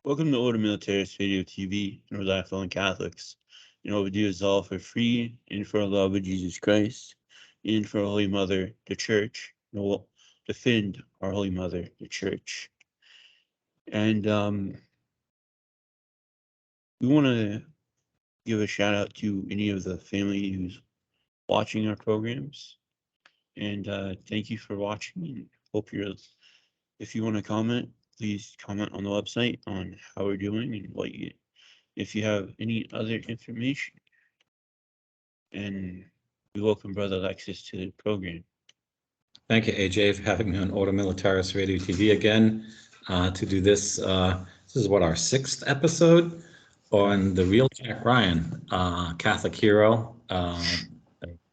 Welcome to Order Militaris Radio TV and our lifelong Catholics. And what we do is all for free and for our love of Jesus Christ and for our Holy Mother, the Church. And we'll defend our Holy Mother, the Church. And we want to give a shout out to any of the family who's watching our programs. And thank you for watching. And hope you're, if you want to comment, please comment on the website on how we're doing and what you, if you have any other information. And we welcome Brother Alexis to the program. Thank you, AJ, for having me on Order Militaris Radio TV again to do this. This is what, our sixth episode on the real Jack Ryan, Catholic hero.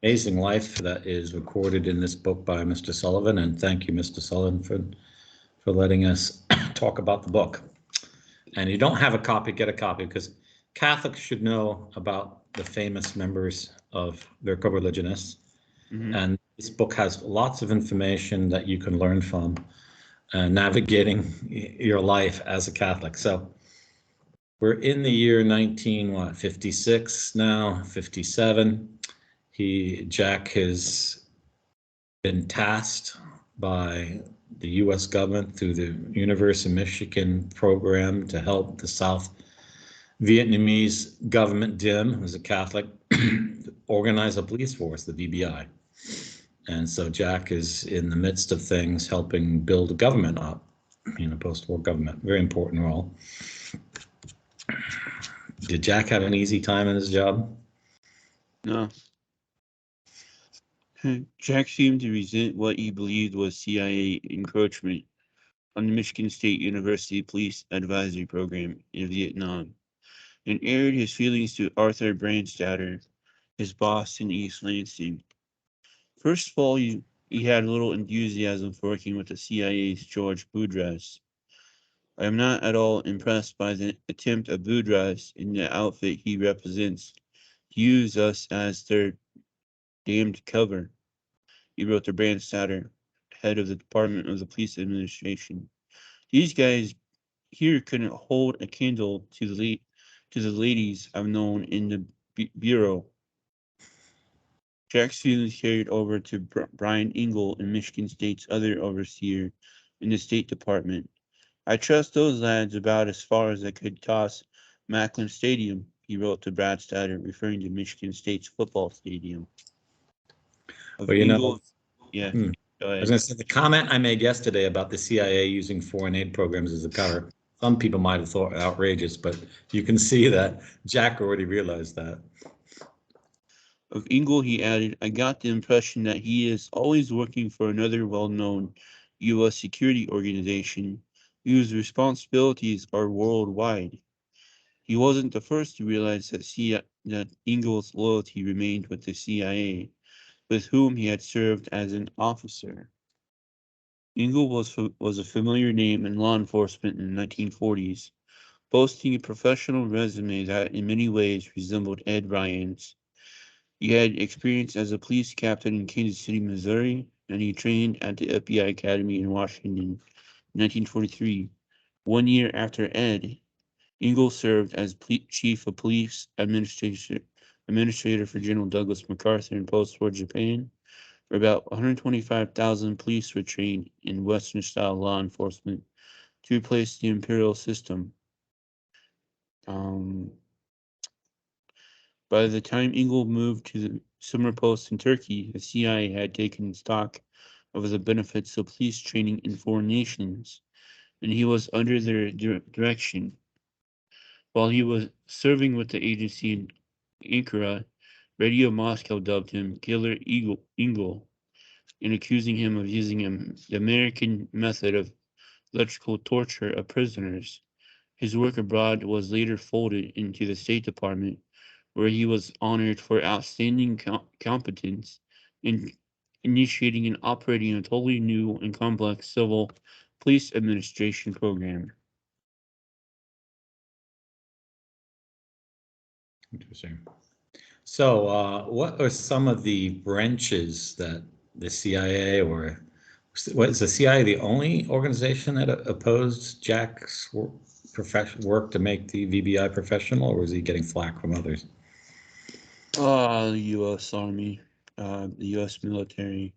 Amazing life that is recorded in this book by Mr. Sullivan, and thank you, Mr. Sullivan, for letting us talk about the book. And you don't have a copy, get a copy, because Catholics should know about the famous members of their co-religionists. Mm-hmm. And this book has lots of information that you can learn from navigating your life as a Catholic. So we're in the year 1956 now, 57. Jack has been tasked by the U.S. government through the University of Michigan program to help the South Vietnamese government, Diem, who's a Catholic, organize a police force, the VBI. And so Jack is in the midst of things helping build a government up, post-war government, very important role. Did Jack have an easy time in his job? No. Jack seemed to resent what he believed was CIA encroachment on the Michigan State University Police Advisory Program in Vietnam, and aired his feelings to Arthur Brandstatter, his boss in East Lansing. First of all, he had little enthusiasm for working with the CIA's George Boudreaux. I am not at all impressed by the attempt of Boudreaux in the outfit he represents to use us as their damned cover, he wrote to Brandstatter, head of the Department of the Police Administration. These guys here couldn't hold a candle to the ladies I've known in the bureau. Jack's feelings carried over to Brian Engel and Michigan State's other overseer in the State Department. I trust those lads about as far as I could toss Macklin Stadium, he wrote to Brandstatter, referring to Michigan State's football stadium. Well, Engel, yeah. I was going to say, the comment I made yesterday about the CIA using foreign aid programs as a cover, some people might have thought outrageous, but you can see that Jack already realized that. Of Engel, he added, I got the impression that he is always working for another well-known U.S. security organization whose responsibilities are worldwide. He wasn't the first to realize that Engel's loyalty remained with the CIA, with whom he had served as an officer. Engel was a familiar name in law enforcement in the 1940s, boasting a professional resume that in many ways resembled Ed Ryan's. He had experience as a police captain in Kansas City, Missouri, and he trained at the FBI Academy in Washington in 1943. 1 year after Ed, Engel served as chief of police administrator for General Douglas MacArthur in post-war Japan, where about 125,000 police were trained in Western-style law enforcement to replace the imperial system. By the time Engel moved to the summer post in Turkey, the CIA had taken stock of the benefits of police training in foreign nations, and he was under their direction. While he was serving with the agency in Ankara, Radio Moscow dubbed him Killer Engel, and accusing him of using the American method of electrical torture of prisoners. His work abroad was later folded into the State Department, where he was honored for outstanding competence in initiating and operating a totally new and complex civil police administration program. Interesting. So what are some of the branches that the CIA, or what is the CIA the only organization that opposed Jack's work to make the VBI professional, or was he getting flack from others? The U.S. Army, the U.S. military.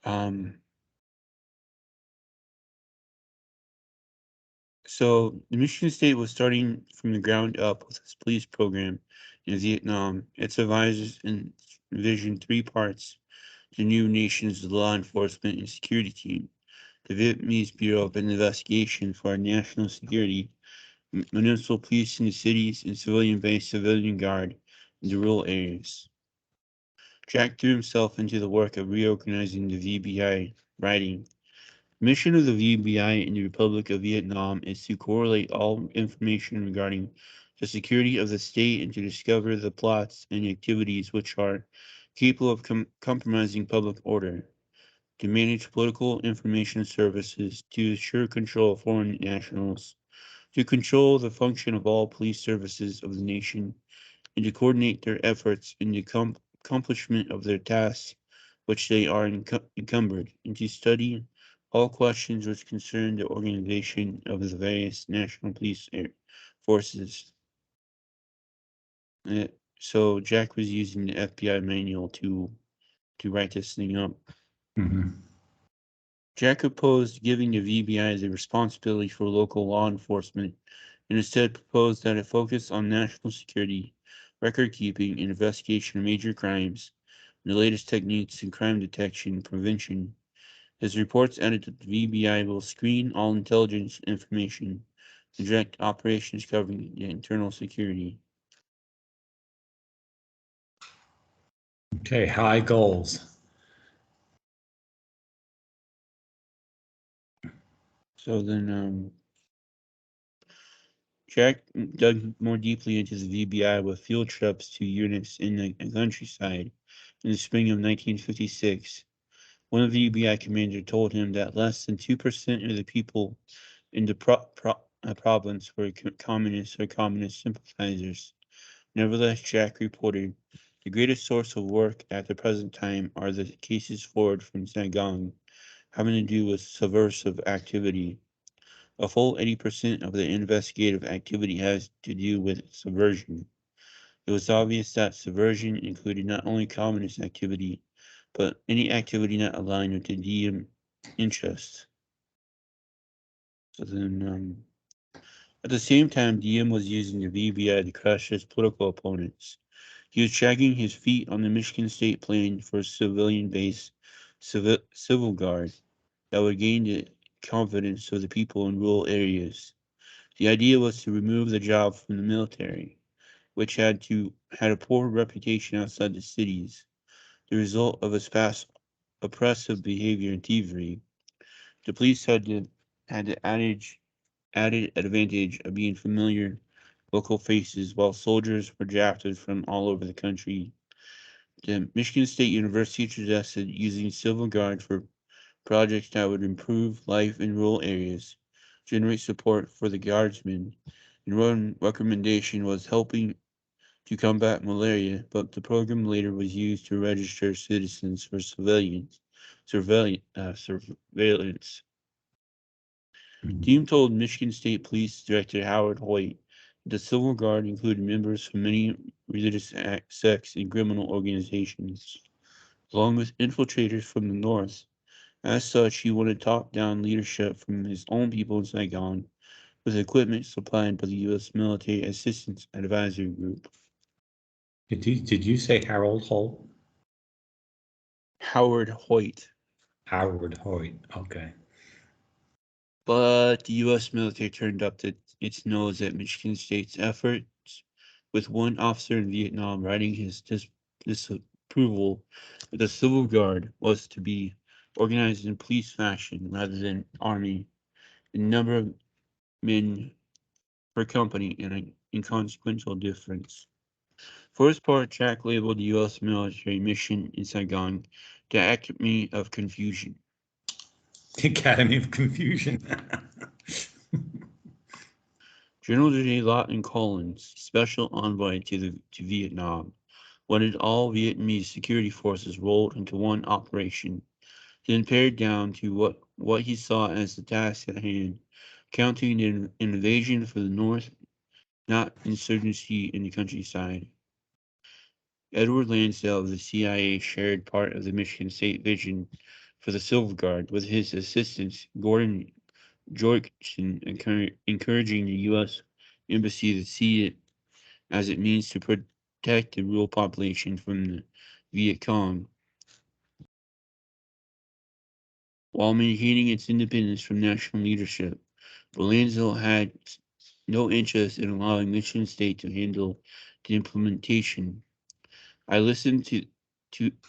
Um, so the Michigan State was starting from the ground up with its police program in Vietnam. Its advisors envisioned three parts: the new nation's law enforcement and security team, the Vietnamese Bureau of Investigation for National Security, municipal police in the cities, and civilian-based civilian guard in the rural areas. Jack threw himself into the work of reorganizing the VBI, writing, "The mission of the VBI in the Republic of Vietnam is to correlate all information regarding the security of the state and to discover the plots and activities which are capable of compromising public order, to manage political information services, to assure control of foreign nationals, to control the function of all police services of the nation, and to coordinate their efforts in the accomplishment of their tasks which they are encumbered, and to study all questions which concern the organization of the various national police forces." Uh, so Jack was using the FBI manual to write this thing up. Hmm. Jack opposed giving the VBI the responsibility for local law enforcement and instead proposed that it focus on national security, record keeping, and investigation of major crimes, and the latest techniques in crime detection and prevention. His reports added that the VBI will screen all intelligence information and direct operations covering the internal security. Okay, high goals. So then Jack dug more deeply into the VBI with field trips to units in the countryside in the spring of 1956. One VBI commander told him that less than 2% of the people in the province were communists or communist sympathizers. Nevertheless, Jack reported, "The greatest source of work at the present time are the cases forwarded from Saigon, having to do with subversive activity. A full 80% of the investigative activity has to do with subversion." It was obvious that subversion included not only communist activity, but any activity not aligned with the Diem interests. So then, at the same time, Diem was using the VBI to crush his political opponents. He was dragging his feet on the Michigan State plan for a civilian-based civil guard that would gain the confidence of the people in rural areas. The idea was to remove the job from the military, which had a poor reputation outside the cities, the result of its past oppressive behavior and thievery. The police had the added advantage of being familiar local faces, while soldiers were drafted from all over the country. The Michigan State University suggested using Civil Guard for projects that would improve life in rural areas, generate support for the guardsmen, and one recommendation was helping to combat malaria, but the program later was used to register citizens for surveillance. Diem Mhm. told Michigan State Police Director Howard Hoyt that the Civil Guard included members from many religious sects and criminal organizations, along with infiltrators from the North. As such, he wanted top-down leadership from his own people in Saigon, with equipment supplied by the U.S. Military Assistance Advisory Group. Did you say Harold Holt? Howard Hoyt. Howard Hoyt. Okay. But the U.S. military turned up its nose at Michigan State's efforts, with one officer in Vietnam writing his disapproval that the Civil Guard was to be organized in police fashion rather than army, in number of men per company, and an inconsequential difference. For his part, Jack labeled the U.S. military mission in Saigon the Academy of Confusion. The Academy of Confusion. General J. Lawton Collins, special envoy to Vietnam, wanted all Vietnamese security forces rolled into one operation, then pared down to what he saw as the task at hand, counting an invasion for the North, not insurgency in the countryside. Edward Lansdale of the CIA shared part of the Michigan State vision for the Silver Guard with his assistant Gordon Jorgensen, encouraging the U.S. Embassy to see it as it means to protect the rural population from the Viet Cong while maintaining its independence from national leadership. But Lansdale had no interest in allowing Michigan State to handle the implementation. I listened to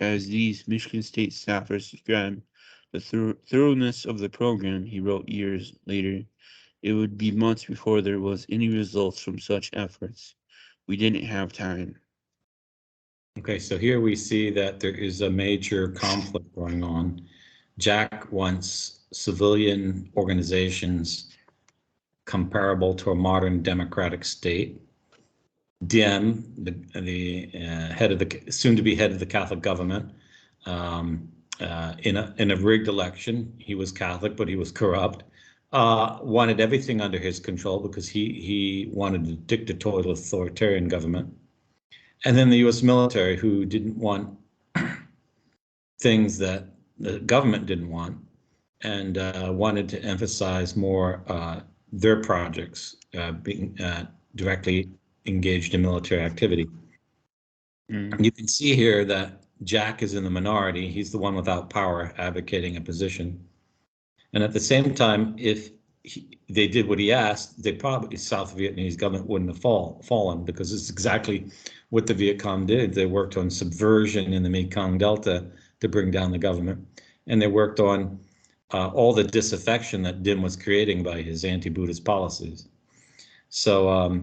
as these Michigan State staffers described the thoroughness of the program, he wrote years later. It would be months before there was any results from such efforts. We didn't have time. Okay, so here we see that there is a major conflict going on. Jack wants civilian organizations comparable to a modern democratic state. Diem, the head of the soon-to-be head of the Catholic government, in a rigged election, he was Catholic, but he was corrupt. Wanted everything under his control because he wanted a dictatorial, authoritarian government. And then the U.S. military, who didn't want things that the government didn't want, and wanted to emphasize more their projects being directly engaged in military activity. Mm, You can see here that Jack is in the minority. He's the one without power advocating a position. And at the same time, if they did what he asked, they probably South Vietnamese government wouldn't have fallen because it's exactly what the Viet Cong did. They worked on subversion in the Mekong Delta to bring down the government, and they worked on all the disaffection that Diem was creating by his anti-Buddhist policies. So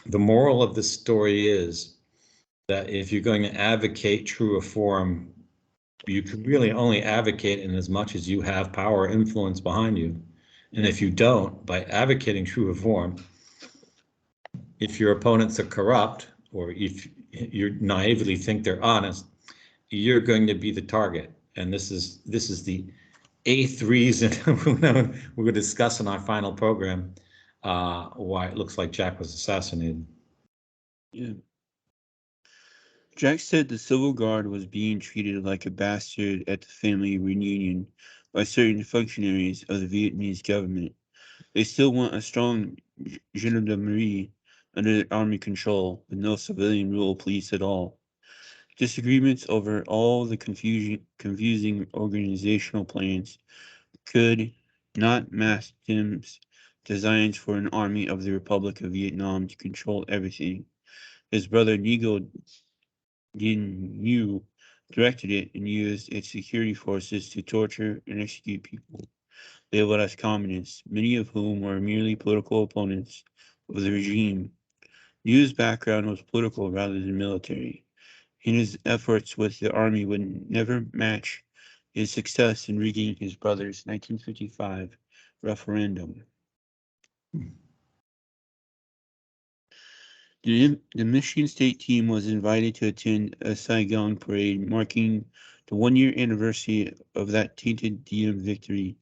the moral of the story is that if you're going to advocate true reform, you can really only advocate in as much as you have power or influence behind you. And if you don't, by advocating true reform, if your opponents are corrupt or if you naively think they're honest, you're going to be the target. And this is the eighth reason we're going to discuss in our final program why it looks like Jack was assassinated. yeah. Jack said the Civil Guard was being treated like a bastard at the family reunion by certain functionaries of the Vietnamese government. They still want a strong gendarmerie under army control, with no civilian rule police at all. Disagreements over all the confusing organizational plans could not mask Tim's designs for an army of the Republic of Vietnam to control everything. His brother Nigo Dien Nhu directed it and used its security forces to torture and execute people labeled as communists, many of whom were merely political opponents of the regime. Nhu's background was political rather than military, and his efforts with the army would never match his success in rigging his brother's 1955 referendum. The Michigan State team was invited to attend a Saigon parade marking the 1 year anniversary of that tainted Diem victory.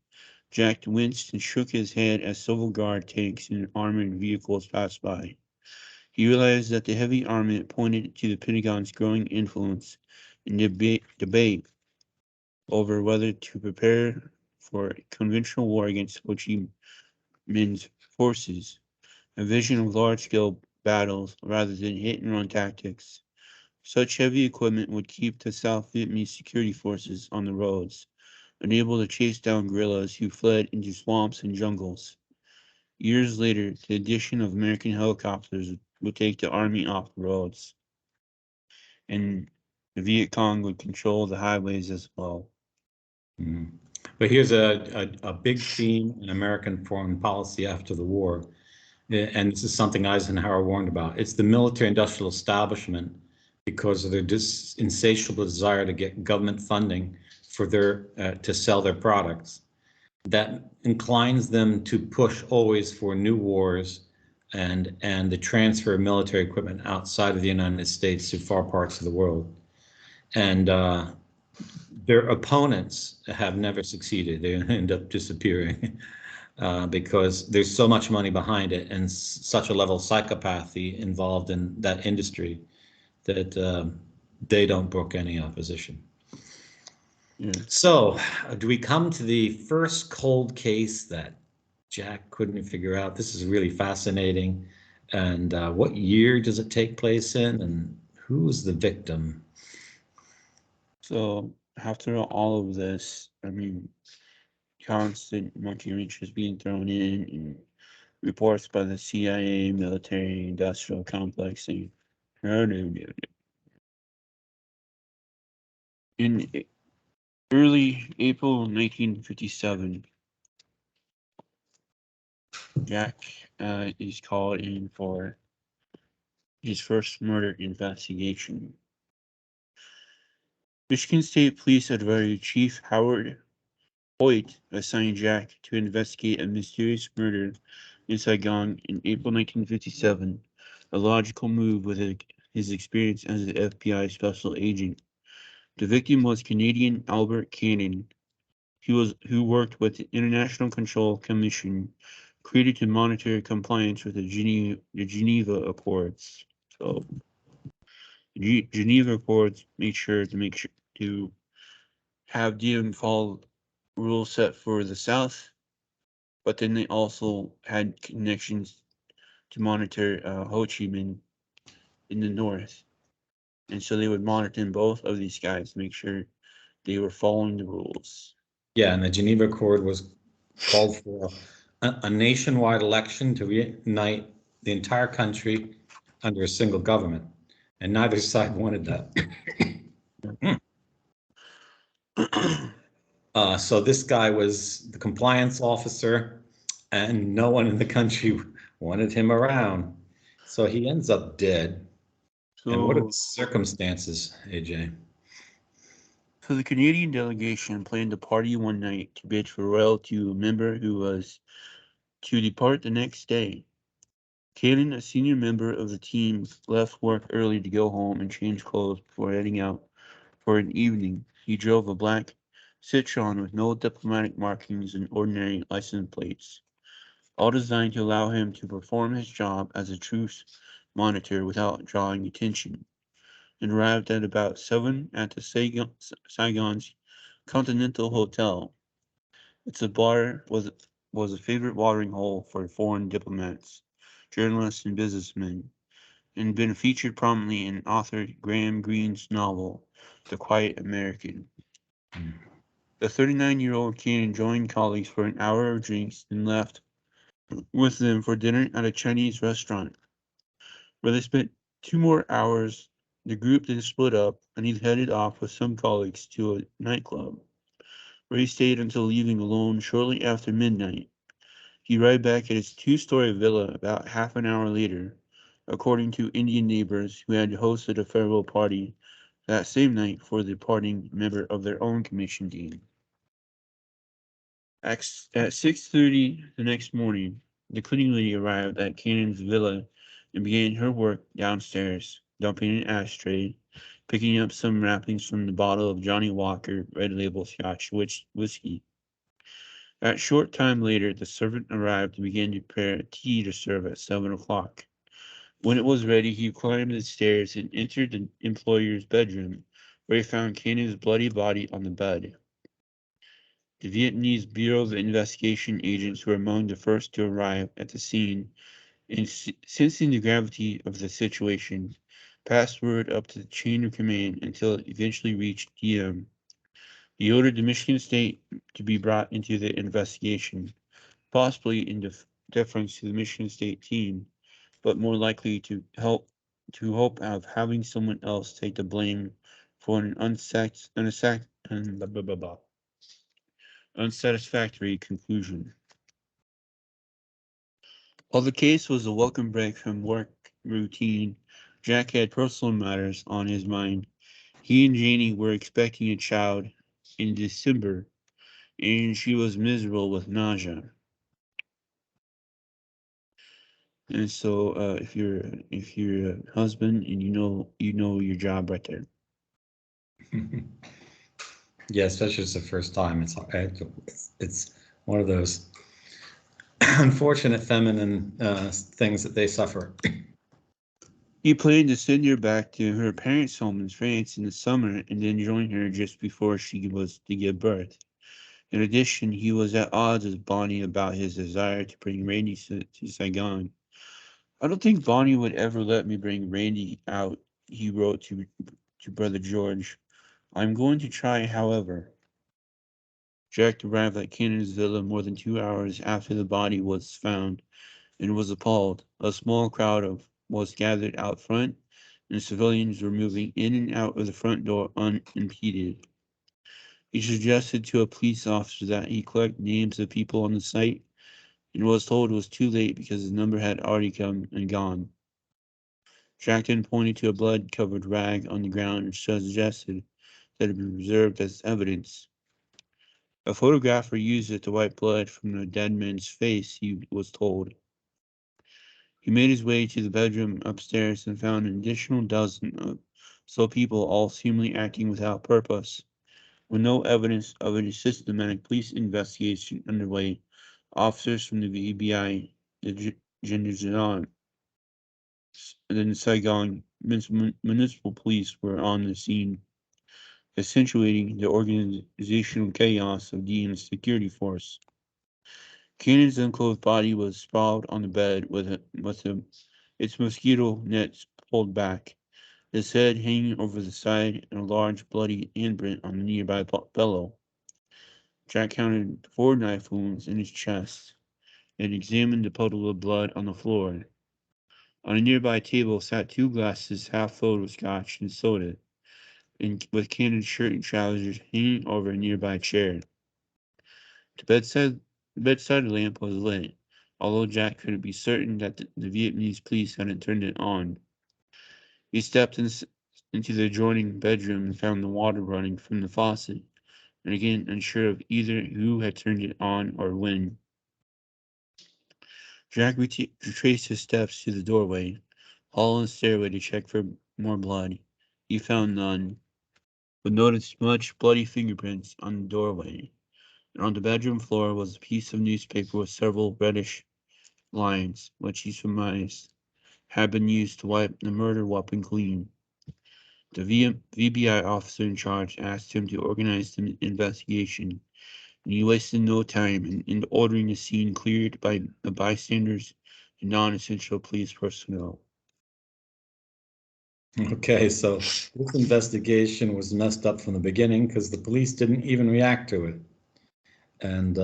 Jack winced and shook his head as Civil Guard tanks and armored vehicles passed by. He realized that the heavy armament pointed to the Pentagon's growing influence in the debate over whether to prepare for a conventional war against Ho Chi Minh's forces, a vision of large-scale battles rather than hit-and-run tactics. Such heavy equipment would keep the South Vietnamese security forces on the roads, unable to chase down guerrillas who fled into swamps and jungles. Years later, the addition of American helicopters would take the army off the roads, and the Viet Cong would control the highways as well. Mhm. But here's a big theme in American foreign policy after the war, and this is something Eisenhower warned about. It's the military industrial establishment because of their insatiable desire to get government funding for their to sell their products. That inclines them to push always for new wars and the transfer of military equipment outside of the United States to far parts of the world. And their opponents have never succeeded. They end up disappearing. because there's so much money behind it and such a level of psychopathy involved in that industry that they don't brook any opposition. Yeah. So, do we come to the first cold case that Jack couldn't figure out? This is really fascinating. And what year does it take place in? And who's the victim? So after all of this, I mean, constant monkey wrenches being thrown in, and reports by the CIA military industrial complex saying, "No, no, no, no." In early April 1957, Jack is called in for his first murder investigation. Michigan State Police Advisory Chief Howard Hoyt assigned Jack to investigate a mysterious murder in Saigon in April 1957, a logical move with his experience as an FBI special agent. The victim was Canadian Albert Cannon, who worked with the International Control Commission, created to monitor compliance with the Geneva Accords. So the Geneva Accords make sure to have Diem follow rules set for the South, but then they also had connections to monitor Ho Chi Minh in the North, and so they would monitor both of these guys to make sure they were following the rules. Yeah, and the Geneva Accord was called for a nationwide election to reunite the entire country under a single government, and neither side wanted that. So this guy was the compliance officer, and no one in the country wanted him around. So he ends up dead. And what are the so, circumstances, AJ? so the Canadian delegation planned a party one night to bid farewell to a member who was to depart the next day. Cannon, a senior member of the team, left work early to go home and change clothes before heading out for an evening. He drove a black Citroen with no diplomatic markings and ordinary license plates, all designed to allow him to perform his job as a truce monitor without drawing attention, and arrived at about 7 at the Saigon's Continental Hotel. Its a bar was a favorite watering hole for foreign diplomats, journalists, and businessmen, and been featured prominently in author Graham Greene's novel, The Quiet American. The 39-year-old Cannon joined colleagues for an hour of drinks and left with them for dinner at a Chinese restaurant, where they spent 2 more hours. The group then split up, and he headed off with some colleagues to a nightclub, where he stayed until leaving alone shortly after midnight. He arrived back at his two-story villa about half an hour later, according to Indian neighbors who had hosted a farewell party that same night for the departing member of their own commission team. At 6:30 the next morning, the cleaning lady arrived at Cannon's villa and began her work downstairs, dumping an ashtray, picking up some wrappings from the bottle of Johnny Walker Red Label Scotch whiskey. A short time later, the servant arrived and began to prepare tea to serve at 7 o'clock. When it was ready, he climbed the stairs and entered the employer's bedroom, where he found Cannon's bloody body on the bed. The Vietnamese Bureau of Investigation agents were among the first to arrive at the scene, and sensing the gravity of the situation, passed word up to the chain of command until it eventually reached Diem. He ordered the Michigan State to be brought into the investigation, possibly in deference to the Michigan State team, but more likely to hope of having someone else take the blame for an unsatisfactory conclusion. While the case was a welcome break from work routine, Jack had personal matters on his mind. He and Janie were expecting a child in December, and she was miserable with nausea. And so, if you're a husband and you know your job right there. Yeah, especially if it's the first time. It's one of those. unfortunate feminine things that they suffer. He planned to send her back to her parents' home in France in the summer and then join her just before she was to give birth. In addition, he was at odds with Bonnie about his desire to bring Randy to Saigon. I don't think Bonnie would ever let me bring Randy out, he wrote to Brother George. I'm going to try, however. Jack arrived at Cannon's villa more than 2 hours after the body was found and was appalled. A small crowd was gathered out front, and civilians were moving in and out of the front door unimpeded. He suggested to a police officer that he collect names of people on the site and was told it was too late because his number had already come and gone. Jack then pointed to a blood-covered rag on the ground and suggested that it be preserved as evidence. A photographer used it to wipe blood from the dead man's face, he was told. He made his way to the bedroom upstairs and found an additional dozen or so people, all seemingly acting without purpose. With no evidence of a systematic police investigation underway, officers from the VBI, the Gendarmerie, and then the Saigon Municipal Police were on the scene, accentuating the organizational chaos of Diem's security force. Cannon's unclothed body was sprawled on the bed its mosquito nets pulled back, his head hanging over the side, and a large bloody handprint on the nearby pillow. Jack counted 4 knife wounds in his chest and examined the puddle of blood on the floor. On a nearby table sat 2 glasses half filled with scotch and soda, with Cannon's shirt and trousers hanging over a nearby chair. The bedside lamp was lit, although Jack couldn't be certain that the Vietnamese police hadn't turned it on. He stepped into the adjoining bedroom and found the water running from the faucet, and again unsure of either who had turned it on or when. Jack retraced his steps to the doorway, hall, and stairway to check for more blood. He found none, but noticed much bloody fingerprints on the doorway. And on the bedroom floor was a piece of newspaper with several reddish lines, which he surmised had been used to wipe the murder weapon clean. The VBI officer in charge asked him to organize the investigation, and he wasted no time in ordering the scene cleared by the bystanders and non-essential police personnel. Okay, so this investigation was messed up from the beginning because the police didn't even react to it. And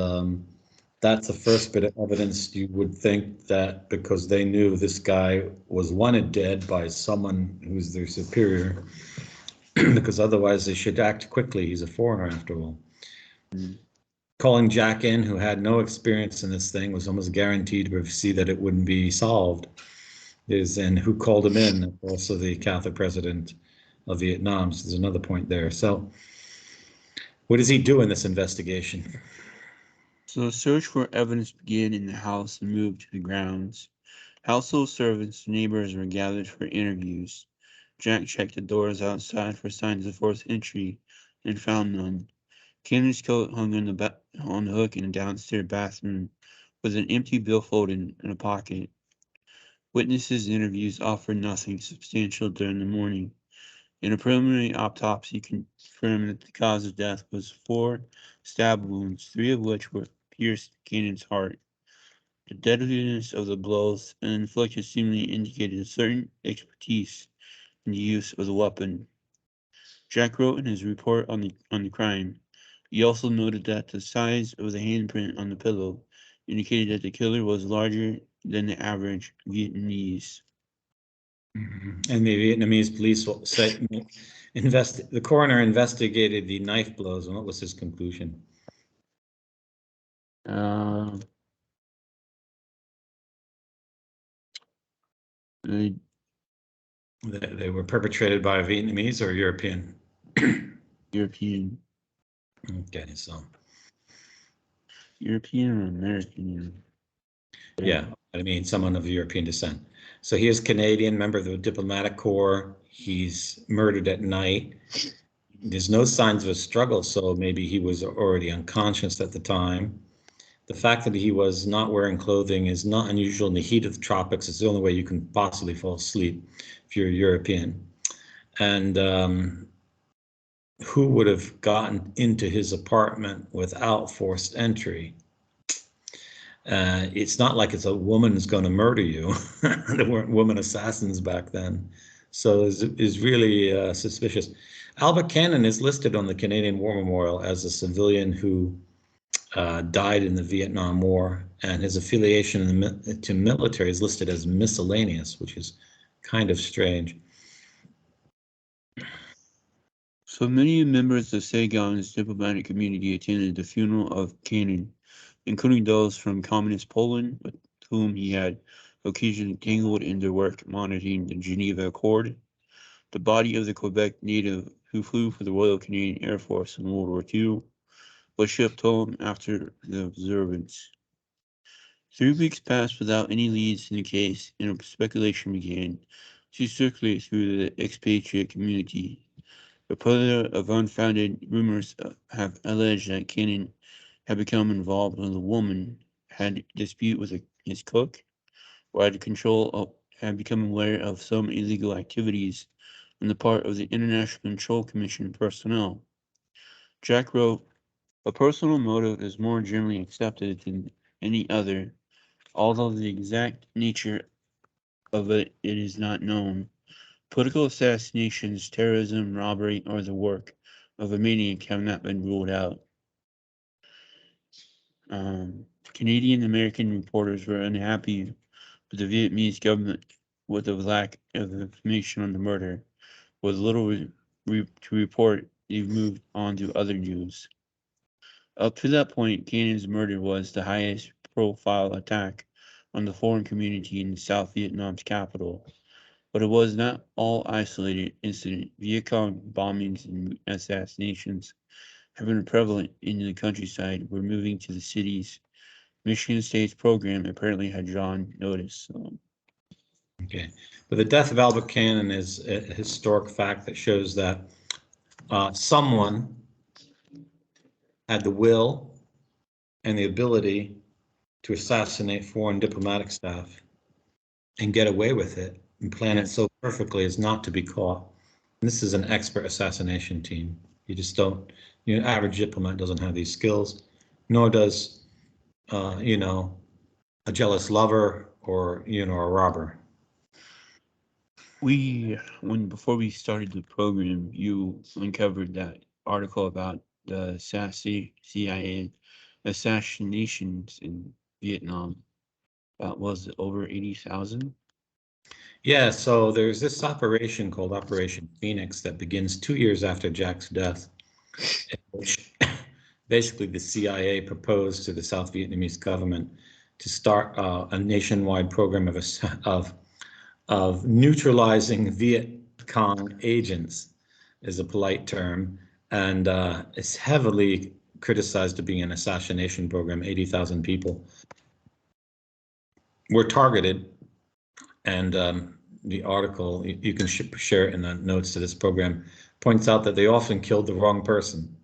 that's the first bit of evidence you would think that because they knew this guy was wanted dead by someone who's their superior, because otherwise they should act quickly. He's a foreigner after all. Mm. Calling Jack in, who had no experience in this thing, was almost guaranteed to see that it wouldn't be solved. And who called him in? Also, the Catholic president of Vietnam. So there's another point there. So, what does he do in this investigation? So a search for evidence began in the house and moved to the grounds. Household servants and neighbors were gathered for interviews. Jack checked the doors outside for signs of forced entry and found none. Cannon's coat hung on the hook in the downstairs bathroom with an empty billfold in a pocket. Witnesses' interviews offered nothing substantial during the morning. In a preliminary autopsy confirmed that the cause of death was 4 stab wounds, 3 of which were pierced Cannon's heart. The deadliness of the blows inflicted seemingly indicated a certain expertise in the use of the weapon. Jack wrote in his report on the crime. He also noted that the size of the handprint on the pillow indicated that the killer was larger than the average Vietnamese. And the Vietnamese police said the coroner investigated the knife blows, and what was his conclusion? Uh, the They were perpetrated by a Vietnamese or European? European, Okay, so European or American. yeah, I mean, someone of European descent. So he is Canadian, member of the diplomatic corps. He's murdered at night. There's no signs of a struggle, so maybe he was already unconscious at the time. The fact that he was not wearing clothing is not unusual in the heat of the tropics. It's the only way you can possibly fall asleep if you're European. And who would have gotten into his apartment without forced entry? It's not like it's a woman's going to murder you. There weren't woman assassins back then. So is really suspicious. Albert Cannon is listed on the Canadian War Memorial as a civilian who died in the Vietnam War, and his affiliation to military is listed as miscellaneous, which is kind of strange. So many members of Saigon's diplomatic community attended the funeral of Cannon, including those from Communist Poland, with whom he had occasionally tangled in their work monitoring the Geneva Accord. The body of the Quebec native who flew for the Royal Canadian Air Force in World War II was shipped home after the observance. 3 weeks passed without any leads in the case, and speculation began to circulate through the expatriate community. A plethora of unfounded rumors have alleged that Cannon had become involved with a woman, had a dispute with his cook, or had become aware of some illegal activities on the part of the International Control Commission personnel. Jack wrote, "A personal motive is more generally accepted than any other, although the exact nature of it is not known. Political assassinations, terrorism, robbery, or the work of a maniac have not been ruled out." Canadian American reporters were unhappy with the Vietnamese government with the lack of information on the murder. With little to report, they moved on to other news. Up to that point, Cannon's murder was the highest profile attack on the foreign community in South Vietnam's capital. But it was not all isolated incident. Viet Cong bombings and assassinations have been prevalent in the countryside, where moving to the cities Michigan State's program apparently had drawn notice. Okay, but the death of Albert Cannon is a historic fact that shows that someone had the will and the ability to assassinate foreign diplomatic staff and get away with it and plan it so perfectly as not to be caught. And this is an expert assassination team. You just don't, average diplomat doesn't have these skills, nor does, a jealous lover or, a robber. Before we started the program, you uncovered that article about the CIA assassinations in Vietnam. Was it over 80,000? Yeah, so there's this operation called Operation Phoenix that begins 2 years after Jack's death, in which basically the CIA proposed to the South Vietnamese government to start a nationwide program of neutralizing Viet Cong agents, is a polite term, and it's heavily criticized of being an assassination program. 80,000 people were targeted, and the article, you can share it in the notes to this program, points out that they often killed the wrong person.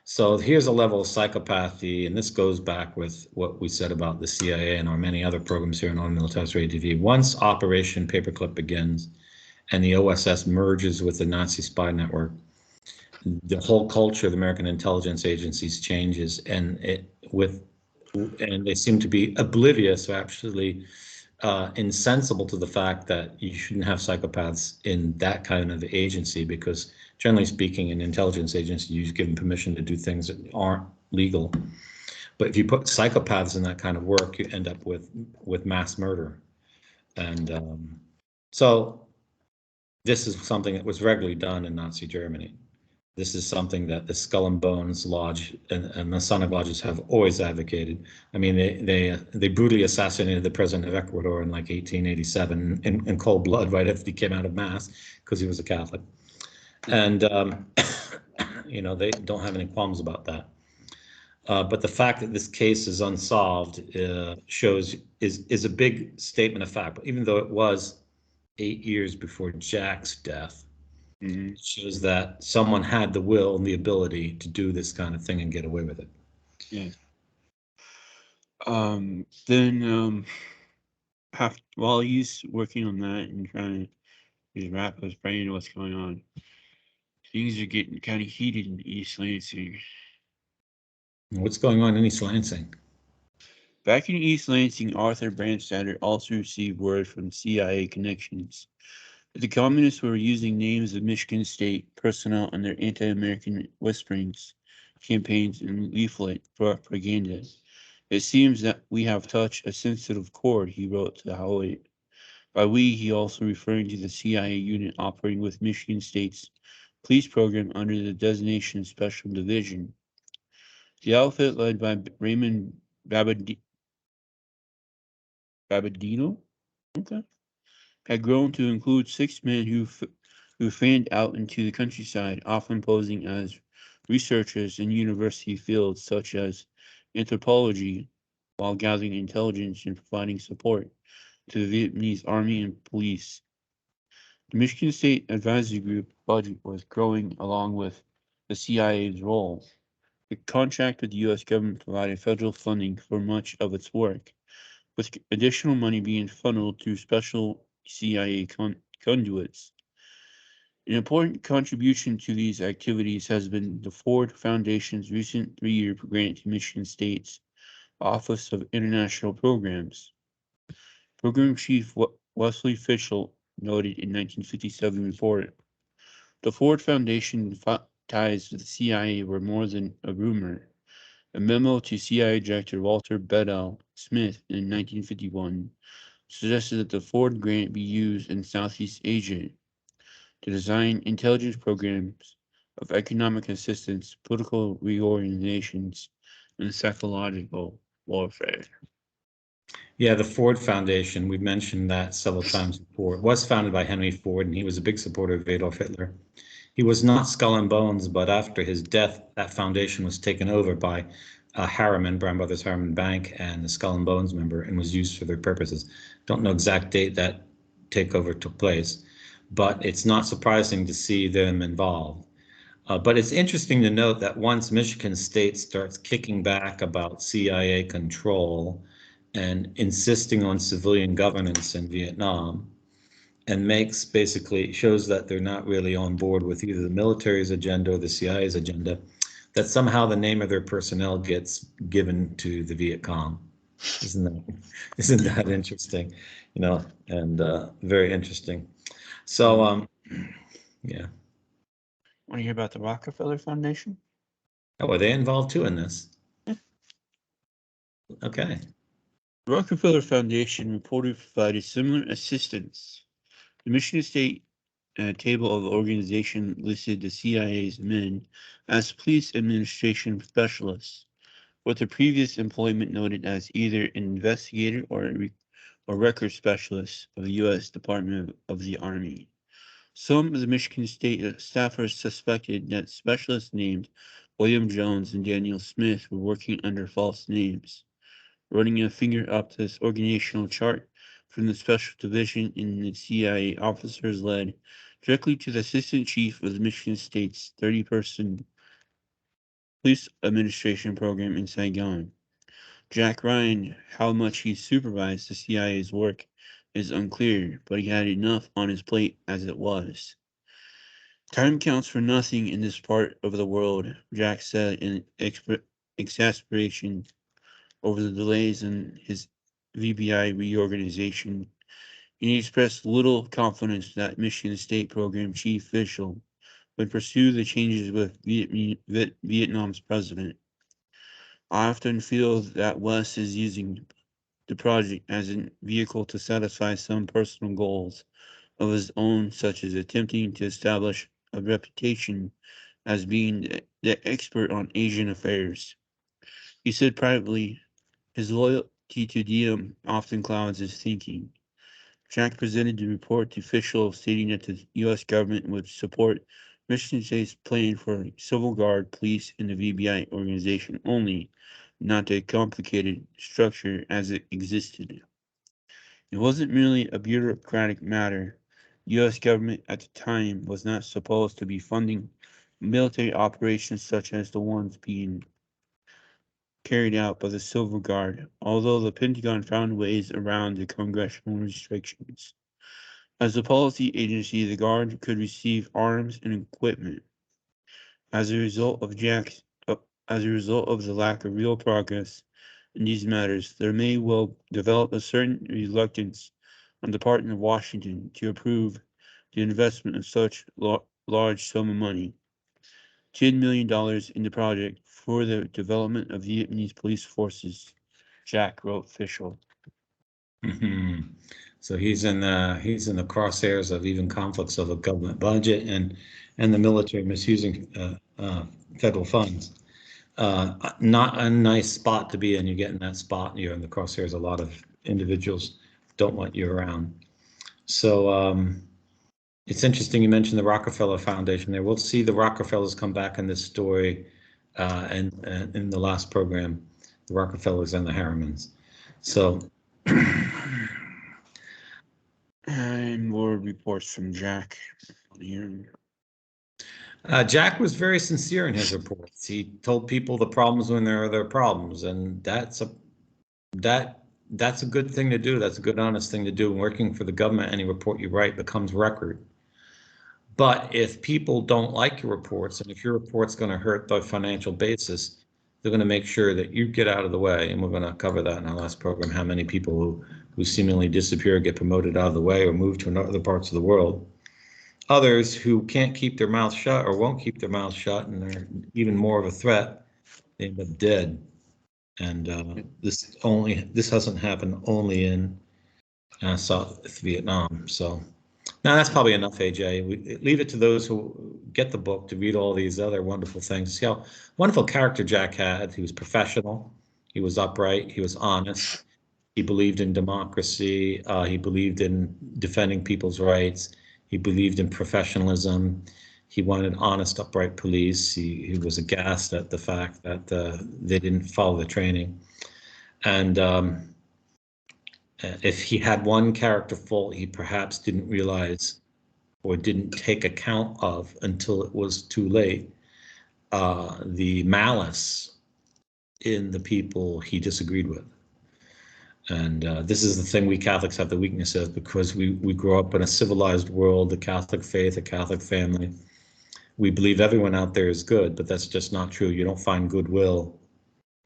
So here's a level of psychopathy, and this goes back with what we said about the CIA and our many other programs here on Militaris Radio TV. Once Operation Paperclip begins and the OSS merges with the Nazi spy network, the whole culture of the American intelligence agencies changes, and they seem to be oblivious, or actually insensible to the fact that you shouldn't have psychopaths in that kind of agency, because generally speaking, in intelligence agencies, you give them permission to do things that aren't legal. But if you put psychopaths in that kind of work, you end up with mass murder. And so this is something that was regularly done in Nazi Germany. This is something that the Skull and Bones Lodge and Masonic lodges have always advocated. I mean, they brutally assassinated the president of Ecuador in like 1887 in cold blood, right after he came out of mass, because he was a Catholic. And they don't have any qualms about that. But the fact that this case is unsolved is a big statement of fact. But even though it was 8 years before Jack's death, Mm-hmm. it shows that someone had the will and the ability to do this kind of thing and get away with it. Yeah. Then while he's working on that and trying to wrap his brain to what's going on, things are getting kind of heated in East Lansing. What's going on in East Lansing? Back in East Lansing, Arthur Brandstatter also received word from CIA connections that the communists were using names of Michigan State personnel in their anti-American whisperings, campaigns, and leaflet propaganda. It seems that we have touched a sensitive chord, he wrote to Howard. By we, he also referring to the CIA unit operating with Michigan State's police program under the designation Special Division. The outfit, led by Raymond Babadino, okay, had grown to include 6 men who fanned out into the countryside, often posing as researchers in university fields such as anthropology, while gathering intelligence and providing support to the Vietnamese army and police. The Michigan State Advisory Group budget was growing along with the CIA's role. The contract with the U.S. government provided federal funding for much of its work, with additional money being funneled through special CIA conduits. An important contribution to these activities has been the Ford Foundation's recent 3-year grant to Michigan State's Office of International Programs. Program Chief Wesley Fishel noted in 1957 report, the Ford Foundation ties with the CIA were more than a rumor. A memo to CIA Director Walter Bedell Smith in 1951 suggested that the Ford grant be used in Southeast Asia to design intelligence programs of economic assistance, political reorganizations, and psychological warfare. Yeah, the Ford Foundation, we've mentioned that several times before. It was founded by Henry Ford, and he was a big supporter of Adolf Hitler. He was not Skull and Bones, but after his death, that foundation was taken over by Harriman, Brown Brothers Harriman Bank, and the Skull and Bones member, and was used for their purposes. Don't know exact date that takeover took place, but it's not surprising to see them involved. But it's interesting to note that once Michigan State starts kicking back about CIA control and insisting on civilian governance in Vietnam, and makes basically shows that they're not really on board with either the military's agenda or the CIA's agenda, that somehow the name of their personnel gets given to the Viet Cong. Isn't that isn't that interesting? And very interesting. So Um, yeah. Want to hear about the Rockefeller Foundation? Oh, are they involved too in this? Yeah. Okay. The Rockefeller Foundation reported provided similar assistance. The Michigan State table of organization listed the CIA's men as police administration specialists, with the previous employment noted as either an investigator or record specialist of the U.S. Department of the Army. Some of the Michigan State staffers suspected that specialists named William Jones and Daniel Smith were working under false names. Running a finger up this organizational chart from the Special Division in the CIA officers led directly to the Assistant Chief of the Michigan State's 30-person police administration program in Saigon. Jack Ryan, how much he supervised the CIA's work is unclear, but he had enough on his plate as it was. Time counts for nothing in this part of the world, Jack said in exasperation over the delays in his VBI reorganization. He expressed little confidence that Michigan State Program Chief Fishel would pursue the changes with Vietnam's president. I often feel that West is using the project as a vehicle to satisfy some personal goals of his own, such as attempting to establish a reputation as being the expert on Asian affairs. He said privately, his loyalty to Diem often clouds his thinking. Jack presented the report to officials stating that the U.S. government would support Michigan State's plan for Civil Guard, police, and the VBI organization only, not the complicated structure as it existed. It wasn't merely a bureaucratic matter. The U.S. government at the time was not supposed to be funding military operations such as the ones being carried out by the Silver Guard, although the Pentagon found ways around the congressional restrictions. As a policy agency, the Guard could receive arms and equipment. As a result of as a result of the lack of real progress in these matters, there may well develop a certain reluctance on the part of Washington to approve the investment of such large sum of money, $10 million in the project for the development of Vietnamese police forces, Jack wrote official. Mhm. So he's in the crosshairs of even conflicts of a government budget and the military misusing federal funds. Not a nice spot to be in. You get in that spot, and you're in the crosshairs. A lot of individuals don't want you around. So it's interesting you mentioned the Rockefeller Foundation there. We'll see the Rockefellers come back in this story, and in the last program, the Rockefellers and the Harrimans. So And more reports from Jack here. Jack was very sincere in his reports. He told people the problems when there are their problems, and that's a good thing to do. That's a good, honest thing to do. Working for the government, any report you write becomes record. But if people don't like your reports, and if your report's going to hurt the financial basis, they're going to make sure that you get out of the way. And we're going to cover that in our last program, how many people who seemingly disappear, get promoted out of the way, or move to other parts of the world. Others who can't keep their mouth shut or won't keep their mouth shut and are even more of a threat, they end up dead. And this hasn't happened only in South Vietnam. So now that's probably enough, AJ. We leave it to those who get the book to read all these other wonderful things. See how wonderful character Jack had. He was professional. He was upright. He was honest. He believed in democracy. He believed in defending people's rights. He believed in professionalism. He wanted honest, upright police. He was aghast at the fact that they didn't follow the training. And if he had one character fault, he perhaps didn't realize or didn't take account of until it was too late, the malice in the people he disagreed with. And this is the thing we Catholics have the weakness of, because we grow up in a civilized world, the Catholic faith, a Catholic family. We believe everyone out there is good, but that's just not true. You don't find goodwill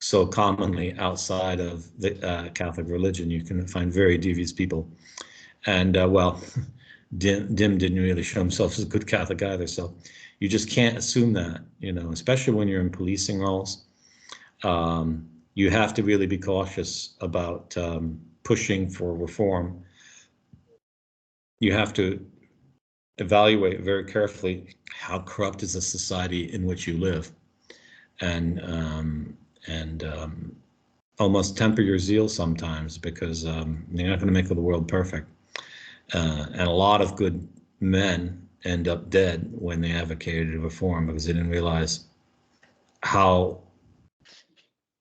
so commonly outside of the Catholic religion. You can find very devious people. And well, Dim didn't really show himself as a good Catholic either. So you just can't assume that, especially when you're in policing roles. You have to really be cautious about pushing for reform. You have to evaluate very carefully how corrupt is the society in which you live, and almost temper your zeal sometimes, because you're not going to make the world perfect. And a lot of good men end up dead when they advocated reform, because they didn't realize how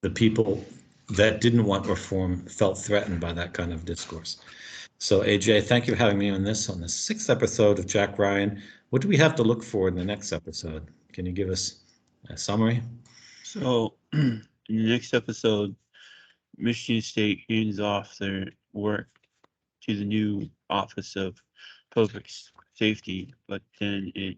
the people that didn't want reform felt threatened by that kind of discourse. So AJ, thank you for having me on the 6th episode of Jack Ryan. What do we have to look for in the next episode? Can you give us a summary? So, in the next episode, Michigan State hands off their work to the new Office of Public Safety, but then it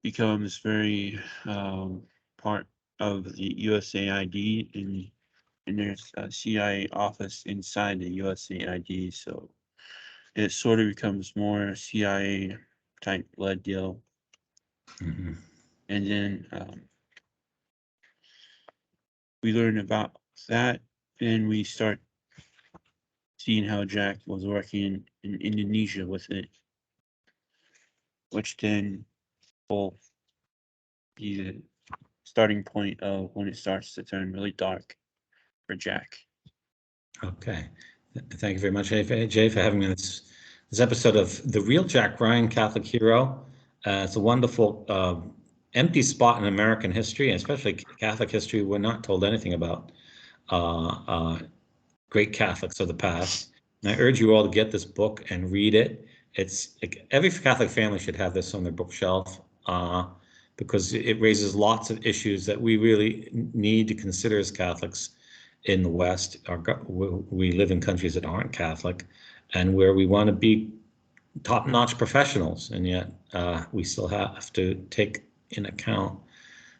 becomes very part of the USAID, and there's a CIA office inside the USAID, so it sort of becomes more CIA type led deal. Mm-hmm. And then we learn about that, and we start seeing how Jack was working in Indonesia with it, which then will be the starting point of when it starts to turn really dark for Jack. Okay. Thank you very much, AJ, for having me on this episode of The Real Jack Ryan, Catholic Hero. It's a wonderful empty spot in American history, and especially Catholic history. We're not told anything about great Catholics of the past. And I urge you all to get this book and read it. It's every Catholic family should have this on their bookshelf. because it raises lots of issues that we really need to consider as Catholics in the West. We live in countries that aren't Catholic, and where we want to be top-notch professionals, and yet we still have to take in account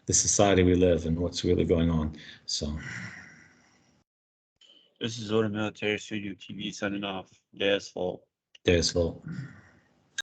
the society we live in and what's really going on. So This is Order Military Studio TV signing off. That's fault. there's hope.